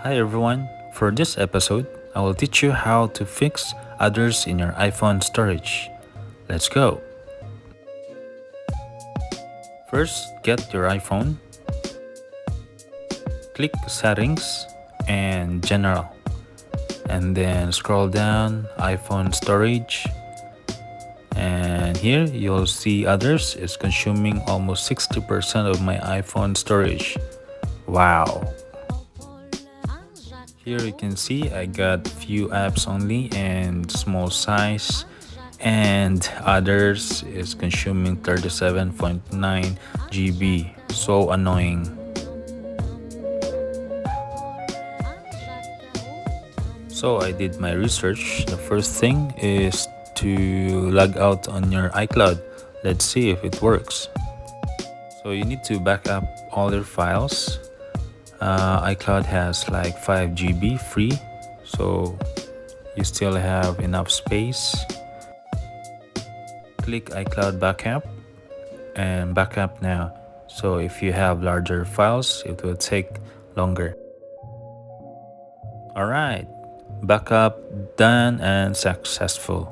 Hi everyone, for this episode, I will teach you how to fix others in your iPhone storage. Let's go! First, get your iPhone, click Settings and General, and then scroll down iPhone Storage. And here you'll see others is consuming almost 60% of my iPhone storage. Wow! Here you can see I got few apps only and small size, and others is consuming 37.9 GB. So annoying. So I did my research. The first thing is to log out on your iCloud. Let's see if it works. So you need to back up all your files. iCloud has like 5 GB free, so you still have enough space. Click iCloud backup and backup now. So if you have larger files, it will take longer. Alright, backup done and successful.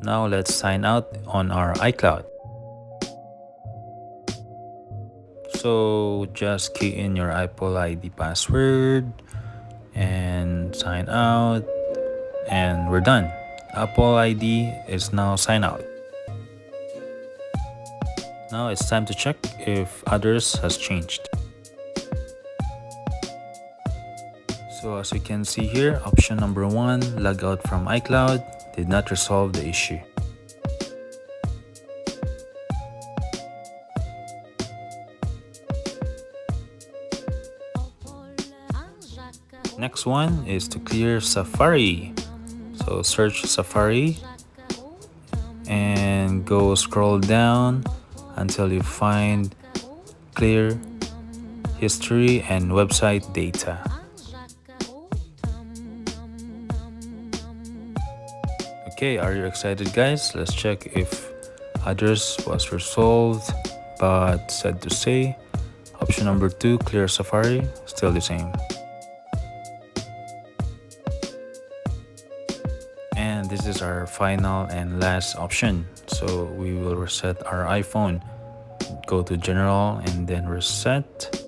Now let's sign out on our iCloud. So just key in your Apple ID password and sign out, and we're done. Apple ID is now signed out. Now it's time to check if others has changed. So as you can see here, option number 1, log out from iCloud, did not resolve the issue. Next one is to clear Safari. So search Safari and go scroll down until you find clear history and website data. Okay, are you excited guys? Let's check if others was resolved, but sad to say, option number 2, clear Safari, still the same. And this is our final and last option. So we will reset our iPhone. Go to General and then Reset.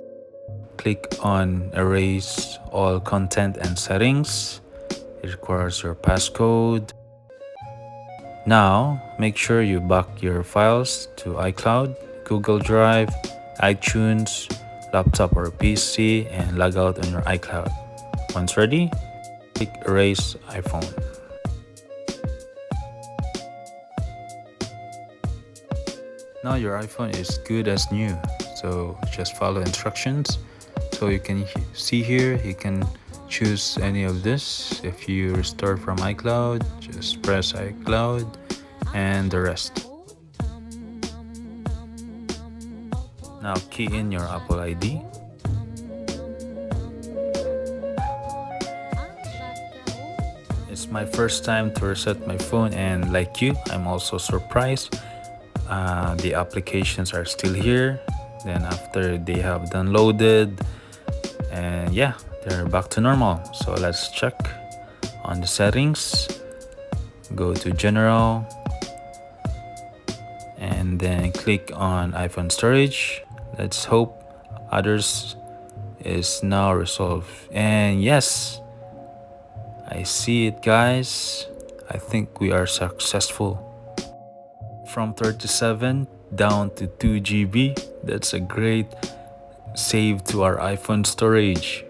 Click on Erase all content and settings. It requires your passcode. Now, make sure you back your files to iCloud, Google Drive, iTunes, laptop or PC, and log out on your iCloud. Once ready, click Erase iPhone. Now your iPhone is good as new, so just follow instructions. So you can see here, you can choose any of this. If you restore from iCloud, just press iCloud and the rest. Now key in your Apple ID. It's my first time to reset my phone, and like you, I'm also surprised. The applications are still here. Then after they have downloaded, and yeah, they're back to normal. So let's check on the settings. Go to General and then click on iPhone storage. Let's hope others is now resolved. And yes, I see it guys. I think we are successful. From 37 down to 2 GB. That's a great save to our iPhone storage.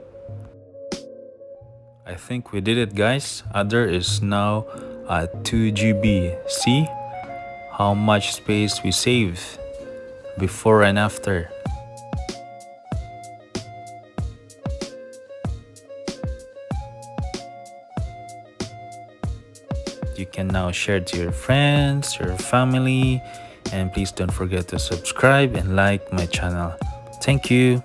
I think we did it guys. Other is now at 2 GB. See how much space we saved before and after. You can now share to your friends, your family, and please don't forget to subscribe and like my channel. Thank you.